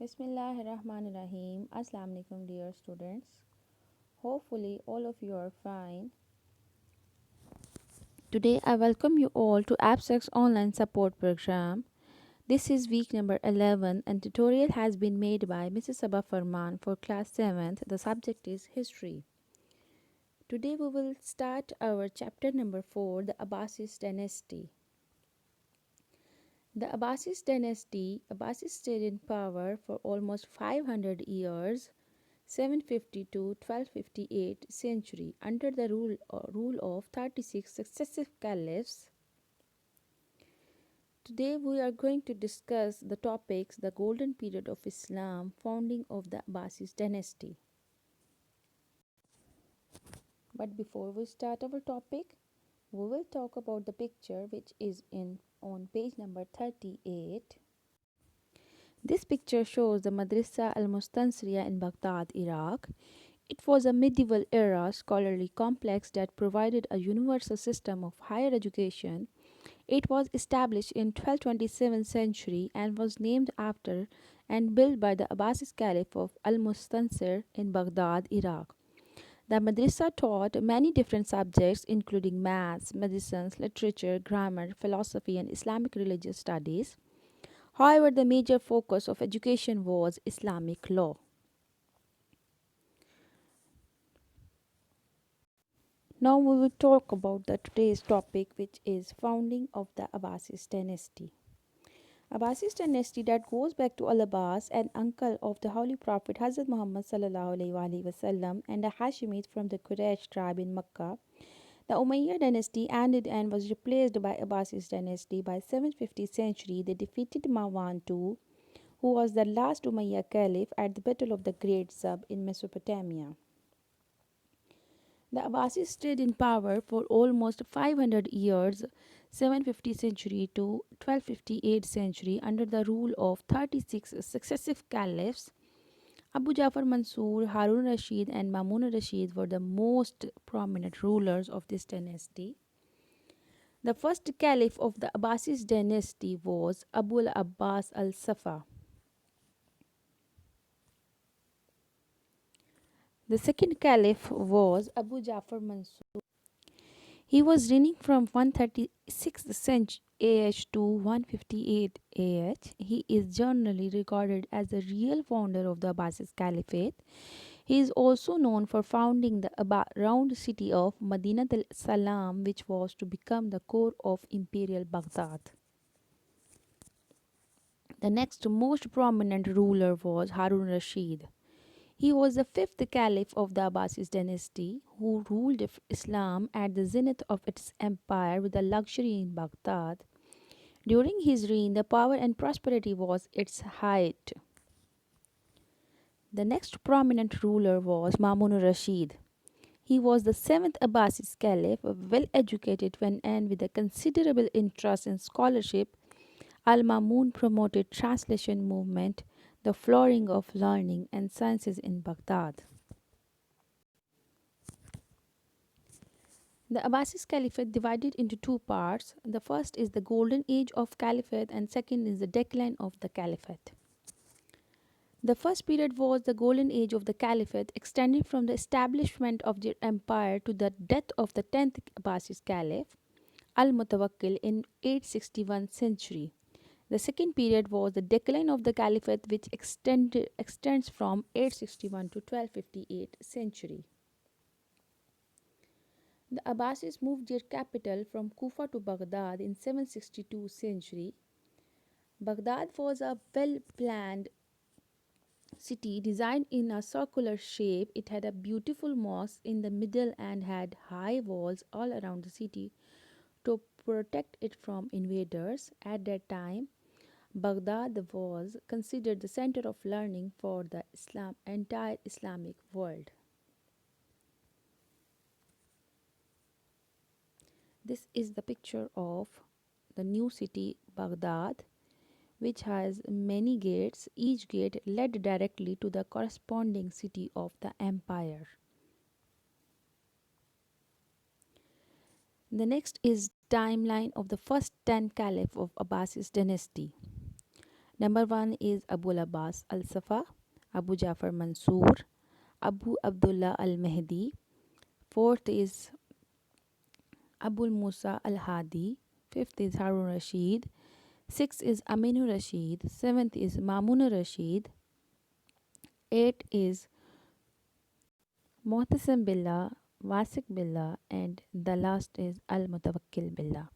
Bismillahirrahmanirrahim. Assalamu alaikum, dear students. Hopefully, all of you are fine. Today, I welcome you all to AppSec's online support program. This is week number 11, and tutorial has been made by Mrs. Sabah Farman for class 7th. The subject is history. Today, we will start our chapter number 4, the Abbasid dynasty. The Abbasid stayed in power for almost 500 years, 750 to 1258 century, under the rule of 36 successive caliphs. Today we are going to discuss the topics: the golden period of Islam, founding of the Abbasid dynasty. But before we start our topic, we will talk about the picture which is in on page number 38. This picture shows the Madrasa al-Mustansiriya in Baghdad, Iraq. It was a medieval era scholarly complex that provided a universal system of higher education. It was established in 1227 century and was named after and built by the Abbasid Caliph of Al-Mustansir in Baghdad, Iraq. The madrasa taught many different subjects including maths, medicine, literature, grammar, philosophy and Islamic religious studies. However, the major focus of education was Islamic law. Now we will talk about the today's topic, which is founding of the Abbasid dynasty. Abbasid dynasty that goes back to Al-Abbas, an uncle of the Holy Prophet Hazrat Muhammad sallallahu alaihi wasallam and a Hashemite from the Quraysh tribe in Makkah. The Umayyad dynasty ended and was replaced by Abbasid dynasty by 750 century. They defeated Marwan II, who was the last Umayyad caliph at the Battle of the Great Zab in Mesopotamia. The Abbasids stayed in power for almost 500 years, 750 century to 1258 century, under the rule of 36 successive caliphs. Abu Jafar Mansur, Harun Rashid and Mamun Rashid were the most prominent rulers of this dynasty. The first caliph of the Abbasid dynasty was Abu al-Abbas al-Safa. The second caliph was Abu Jafar Mansur. He was reigning from 136th century AH to 158 AH. He is generally regarded as the real founder of the Abbasid Caliphate. He is also known for founding the round city of Madinat al-Salam, which was to become the core of imperial Baghdad. The next most prominent ruler was Harun Rashid. He was the fifth caliph of the Abbasid dynasty, who ruled Islam at the zenith of its empire with a luxury in Baghdad. During his reign, the power and prosperity was its height. The next prominent ruler was Mamun Rashid. He was the seventh Abbasid caliph, well educated and with a considerable interest in scholarship. Al-Mamun promoted translation movement, the flowering of learning and sciences in Baghdad. The Abbasid Caliphate divided into two parts. The first is the golden age of Caliphate and second is the decline of the Caliphate. The first period was the golden age of the Caliphate, extending from the establishment of the empire to the death of the 10th Abbasid Caliph, Al-Mutawakkil, in 861 century. The second period was the decline of the Caliphate, which extends from 861 to 1258 century. The Abbasids moved their capital from Kufa to Baghdad in 762 century. Baghdad was a well-planned city designed in a circular shape. It had a beautiful mosque in the middle and had high walls all around the city to protect it from invaders. At that time, Baghdad was considered the center of learning for the entire Islamic world. This is the picture of the new city Baghdad, which has many gates. Each gate led directly to the corresponding city of the empire. The next is timeline of the first 10 caliph of Abbasid dynasty. Number 1 is Abul Abbas Al Safa, Abu Jafar Mansour, Abu Abdullah Al Mahdi. Fourth is Abul Musa Al Hadi. Fifth is Harun Rashid. Sixth is Aminu Rashid. Seventh is Mamun Rashid. Eighth is Muhtasim Billah, Wasik Billah, and the last is Al Mutawakkil Billah.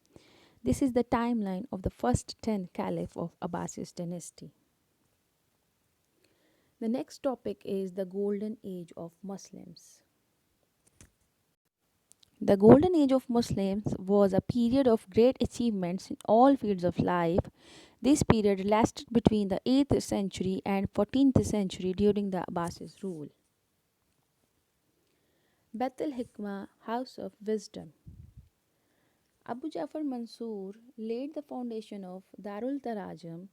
This is the timeline of the first 10 caliph of Abbasid dynasty. The next topic is the golden age of Muslims. The golden age of Muslims was a period of great achievements in all fields of life. This period lasted between the 8th century and 14th century during the Abbasid rule. Beth al Hikmah, House of Wisdom. Abu Jafar Mansur laid the foundation of Darul Tarajum,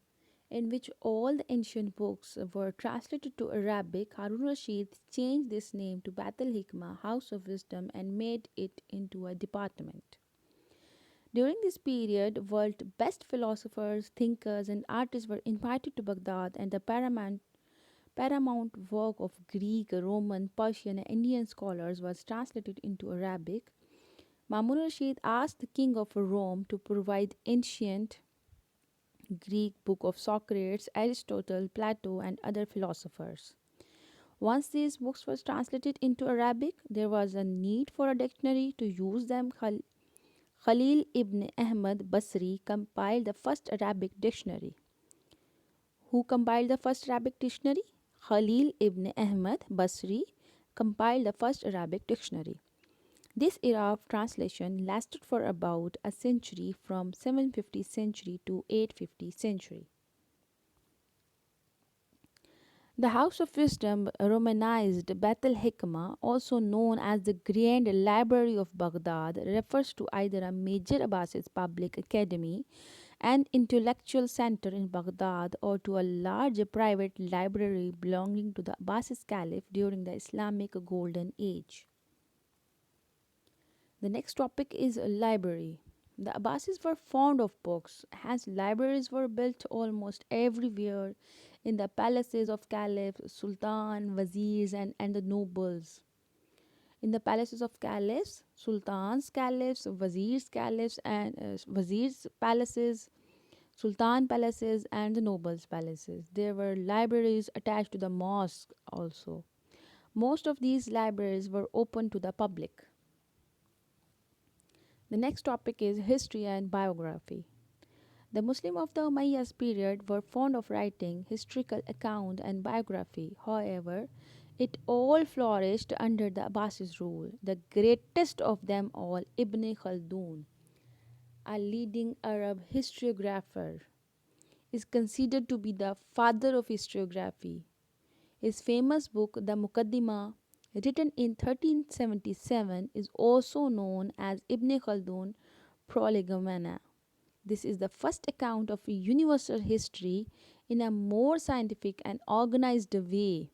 in which all the ancient books were translated to Arabic. Harun Rashid changed this name to Beth al Hikmah, House of Wisdom, and made it into a department. During this period, world's best philosophers, thinkers, and artists were invited to Baghdad, and the paramount work of Greek, Roman, Persian, and Indian scholars was translated into Arabic. Mamun Rashid asked the king of Rome to provide ancient Greek book of Socrates, Aristotle, Plato, and other philosophers. Once these books were translated into Arabic, there was a need for a dictionary to use them. Khalil ibn Ahmad Basri compiled the first Arabic dictionary. Who compiled the first Arabic dictionary? Khalil ibn Ahmad Basri compiled the first Arabic dictionary. This era of translation lasted for about a century, from 750 century to 850 century. The House of Wisdom, Romanized Beth al Hikmah, also known as the Grand Library of Baghdad, refers to either a major Abbasid public academy, an intellectual center in Baghdad, or to a large private library belonging to the Abbasid Caliph during the Islamic Golden Age. The next topic is a library. The Abbasids were fond of books, hence libraries were built almost everywhere in the palaces of caliphs, sultan, wazirs, and the nobles. In the palaces of caliphs, sultans, caliphs, wazirs palaces, sultan palaces, and the nobles palaces. There were libraries attached to the mosque also. Most of these libraries were open to the public. The next topic is history and biography. The Muslims of the Umayyads period were fond of writing historical account and biography. However, it all flourished under the Abbasid rule. The greatest of them all, Ibn Khaldun, a leading Arab historiographer, is considered to be the father of historiography. His famous book, the Muqaddimah, written in 1377, is also known as Ibn Khaldun Prolegomena. This is the first account of universal history in a more scientific and organized way.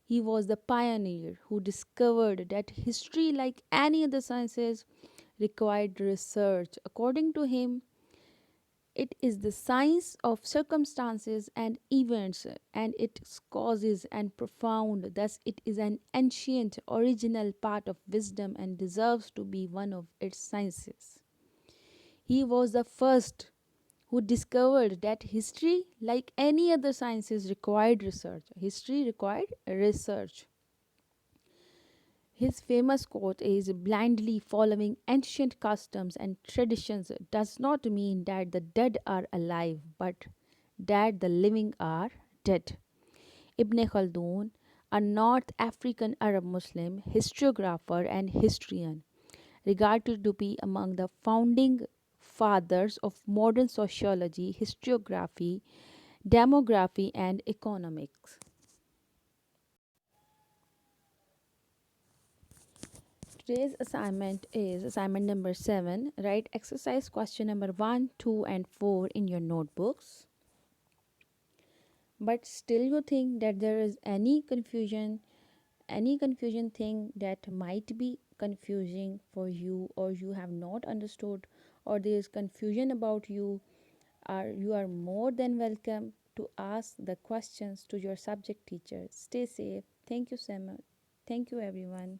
He was the pioneer who discovered that history, like any other sciences, required research. According to him, it is the science of circumstances and events and its causes and profound. Thus, it is an ancient, original part of wisdom and deserves to be one of its sciences. He was the first who discovered that history, like any other sciences, required research. History required research. His famous quote is, blindly following ancient customs and traditions does not mean that the dead are alive, but that the living are dead. Ibn Khaldun, a North African Arab Muslim historiographer and historian, regarded to be among the founding fathers of modern sociology, historiography, demography, and economics. Today's assignment is assignment number 7. Write exercise question number 1, 2, and 4 in your notebooks. But still you think that there is any confusion thing that might be confusing for you, or you have not understood, or there is confusion about you, you are more than welcome to ask the questions to your subject teacher. Stay safe. Thank you so much. Thank you, everyone.